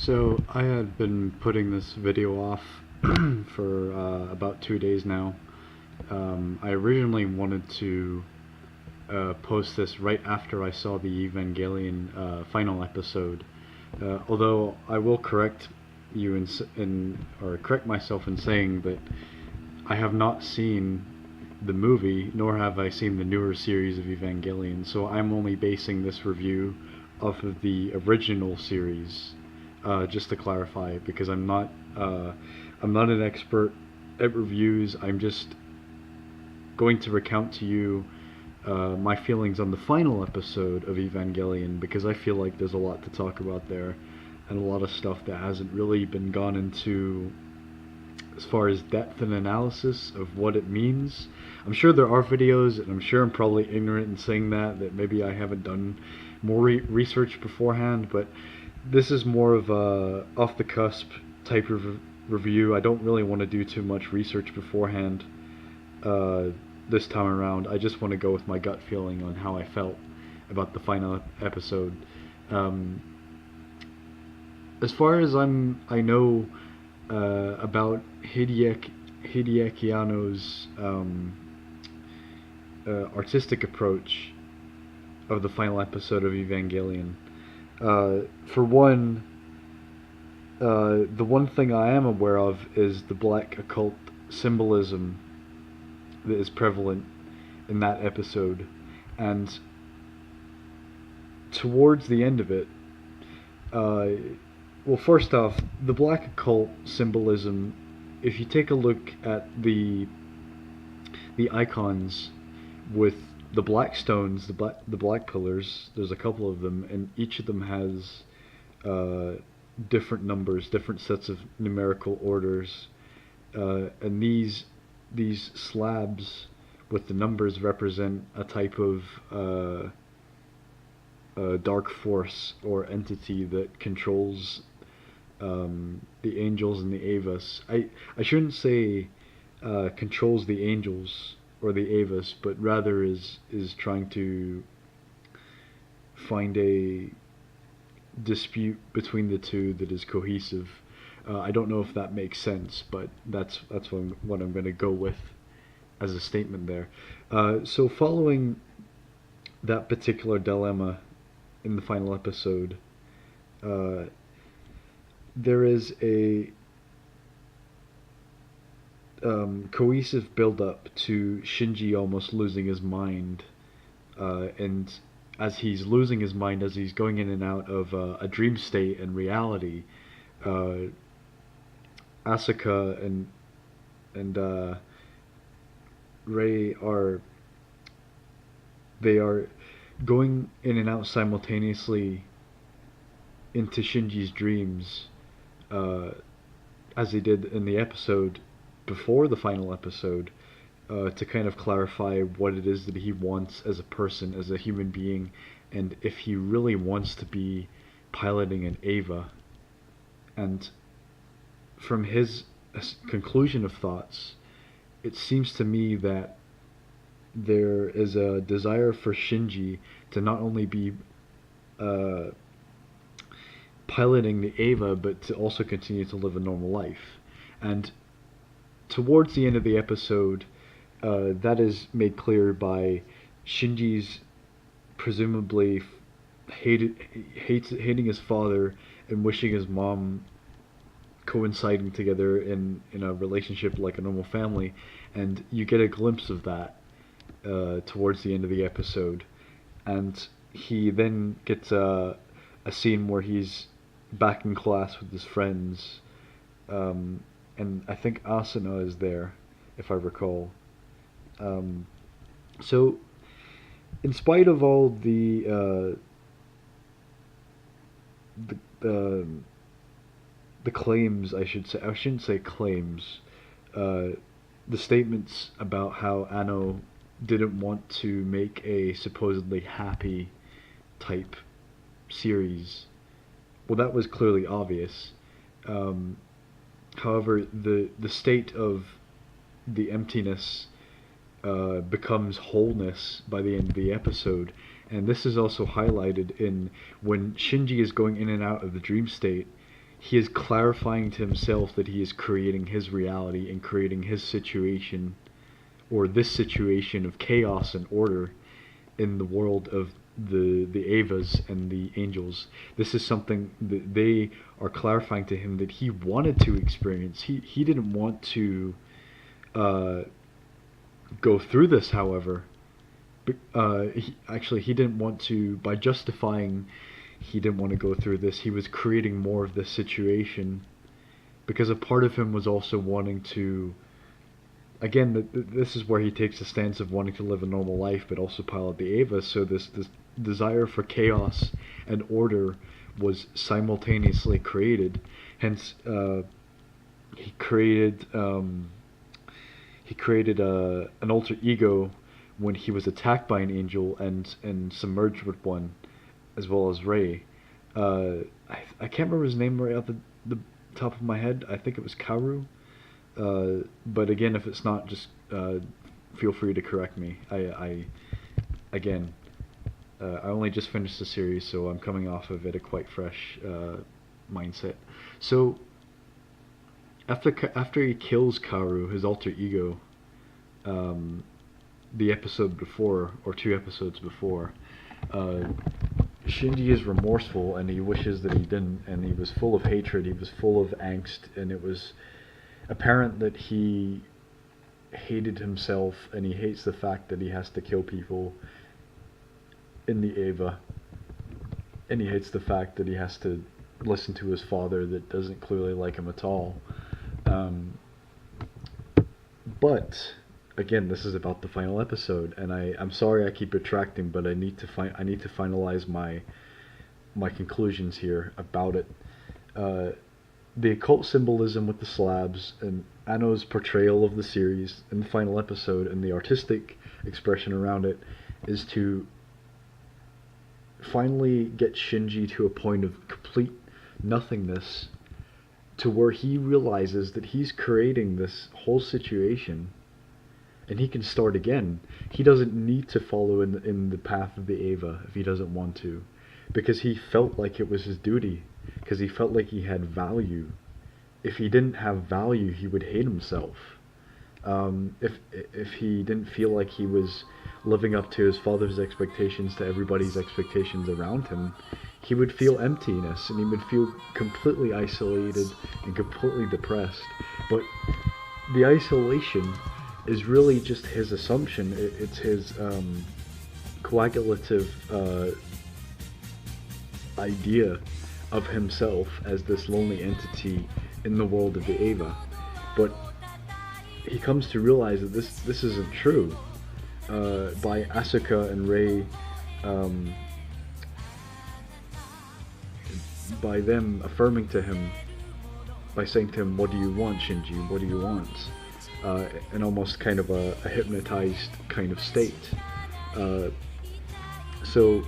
So I had been putting this video off for about 2 days now. I originally wanted to post this right after I saw the Evangelion final episode. Although I will correct you or correct myself in saying that I have not seen the movie, nor have I seen the newer series of Evangelion. So I'm only basing this review off of the original series, just to clarify, because I'm not an expert at reviews. I'm just going to recount to you my feelings on the final episode of Evangelion, because I feel like there's a lot to talk about there, and a lot of stuff that hasn't really been gone into as far as depth and analysis of what it means. I'm sure there are videos, and I'm sure I'm probably ignorant in saying that maybe I haven't done more research beforehand, but this is more of a off the cusp type of review. I don't really want to do too much research beforehand this time around. I just want to go with my gut feeling on how I felt about the final episode. Um, as far as I know about Hideaki Anno's artistic approach of the final episode of Evangelion. For one, the one thing I am aware of is the black occult symbolism that is prevalent in that episode, and towards the end of it, well, first off, the black occult symbolism, if you take a look at the icons with the black stones, the black pillars, there's a couple of them, and each of them has different numbers, different sets of numerical orders, and these slabs with the numbers represent a type of dark force or entity that controls the angels and the Avas. I shouldn't say controls the angels or the Avas, but rather is trying to find a dispute between the two that is cohesive. I don't know if that makes sense, but that's what I'm going to go with as a statement there. So following that particular dilemma in the final episode, there is a cohesive build-up to Shinji almost losing his mind, and as he's losing his mind, as he's going in and out of a dream state and reality, Asuka and Rei are going in and out simultaneously into Shinji's dreams, as they did in the episode before the final episode, to kind of clarify what it is that he wants as a person, as a human being, and if he really wants to be piloting an Ava. And from his conclusion of thoughts, it seems to me that there is a desire for Shinji to not only be piloting the Ava, but to also continue to live a normal life. And towards the end of the episode, that is made clear by Shinji's presumably hating his father and wishing his mom, coinciding together in a relationship like a normal family, and you get a glimpse of that towards the end of the episode. And he then gets a scene where he's back in class with his friends, and I think Asuna is there, if I recall. So, in spite of all the claims, I shouldn't say claims, the statements about how Anno didn't want to make a supposedly happy type series, well, that was clearly obvious. However, the state of the emptiness becomes wholeness by the end of the episode, and this is also highlighted in when Shinji is going in and out of the dream state. he is clarifying to himself that he is creating his reality and creating his situation, or this situation of chaos and order in the world of the Avas and the angels. This is something that they are clarifying to him that he wanted to experience. He didn't want to go through this, however. He didn't want to, by justifying he didn't want to go through this, he was creating more of this situation, because a part of him was also wanting to, again, this is where he takes the stance of wanting to live a normal life but also pilot the Ava. So this desire for chaos and order was simultaneously created. Hence he created an alter ego when he was attacked by an angel and submerged with one, as well as Rei. I can't remember his name right off the top of my head. I think it was Karu. But again, if it's not, just feel free to correct me. I only just finished the series, so I'm coming off of it a quite fresh mindset. So after he kills Karu, his alter ego, the episode before, or 2 episodes before, Shinji is remorseful and he wishes that he didn't, and he was full of hatred, he was full of angst, and it was apparent that he hated himself, and he hates the fact that he has to kill people in the Ava, and he hates the fact that he has to listen to his father that doesn't clearly like him at all. But again, this is about the final episode, and I'm sorry I keep retracting, but I need to finalize my conclusions here about it. The occult symbolism with the slabs, and Anno's portrayal of the series in the final episode, and the artistic expression around it, is to finally get Shinji to a point of complete nothingness, to where he realizes that he's creating this whole situation and he can start again. He doesn't need to follow in the path of the Ava if he doesn't want to, because he felt like it was his duty, because he felt like he had value. If he didn't have value, he would hate himself. If he didn't feel like he was living up to his father's expectations, to everybody's expectations around him, he would feel emptiness, and he would feel completely isolated and completely depressed. But the isolation is really just his assumption. It's his coagulative idea of himself as this lonely entity in the world of the Ava. But he comes to realize that this isn't true. By Asuka and Rei, by them affirming to him, by saying to him, "What do you want, Shinji? What do you want?" In almost kind of a hypnotized kind of state. So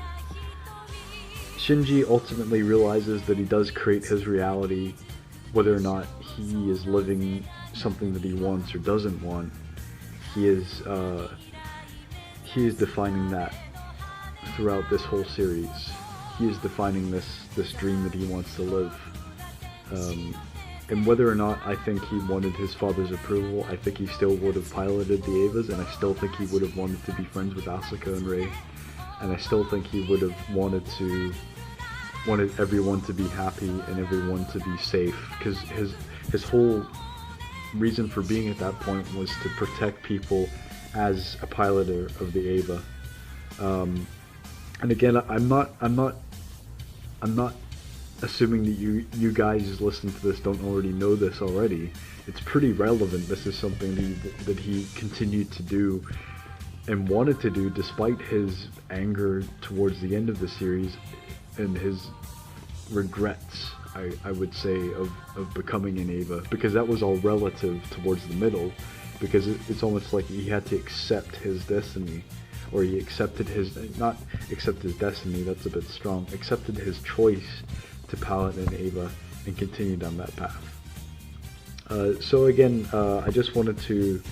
Shinji ultimately realizes that he does create his reality, whether or not he is living something that he wants or doesn't want. He is defining that throughout this whole series. He is defining this dream that he wants to live. And whether or not I think he wanted his father's approval, I think he still would have piloted the Avas, and I still think he would have wanted to be friends with Asuka and Rei, and I still think he would have wanted everyone to be happy and everyone to be safe, because his whole reason for being at that point was to protect people as a piloter of the Ava. And again, I'm not assuming that you guys listening to this don't already know this already. It's pretty relevant. This is something that he continued to do and wanted to do despite his anger towards the end of the series and his regrets, I would say, of becoming an Ava, because that was all relative towards the middle, because it's almost like he had to accept his destiny, or he accepted not accept his destiny, that's a bit strong, accepted his choice to pilot an Ava and continue down that path. So again, I just wanted to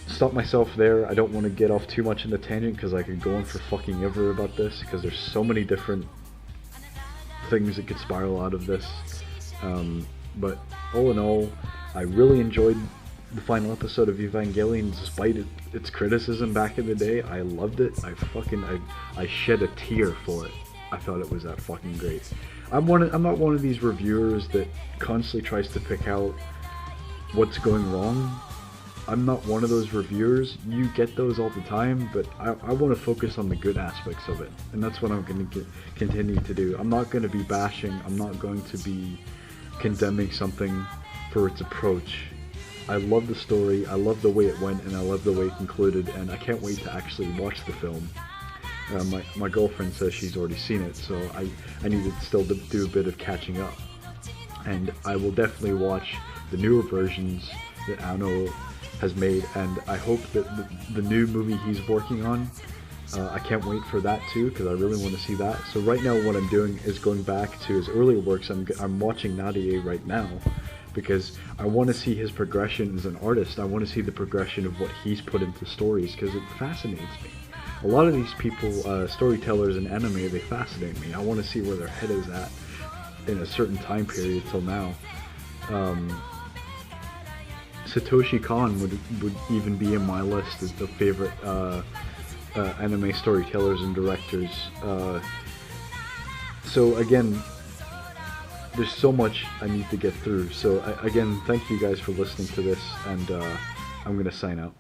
stop myself there. I don't want to get off too much in the tangent, because I could go on for fucking ever about this, because there's so many different things that could spiral out of this. But all in all, I really enjoyed the final episode of Evangelion, despite its criticism back in the day. I loved it. I shed a tear for it. I thought it was that fucking great. I'm not one of these reviewers that constantly tries to pick out what's going wrong. I'm not one of those reviewers. You get those all the time, but I want to focus on the good aspects of it, and that's what I'm going to continue to do. I'm not going to be bashing. I'm not going to be condemning something for its approach. I love the story, I love the way it went, and I love the way it concluded, and I can't wait to actually watch the film. My girlfriend says she's already seen it, so I need to still do a bit of catching up. And I will definitely watch the newer versions that Ano has made, and I hope that the new movie he's working on, I can't wait for that too, because I really want to see that. So right now what I'm doing is going back to his earlier works. I'm watching Nadia right now, because I want to see his progression as an artist. I want to see the progression of what he's put into stories, because it fascinates me. A lot of these people, storytellers in anime, they fascinate me. I want to see where their head is at in a certain time period till now. Satoshi Kon would even be in my list as the favorite anime storytellers and directors. So again, there's so much I need to get through. So again, thank you guys for listening to this, and I'm gonna sign out.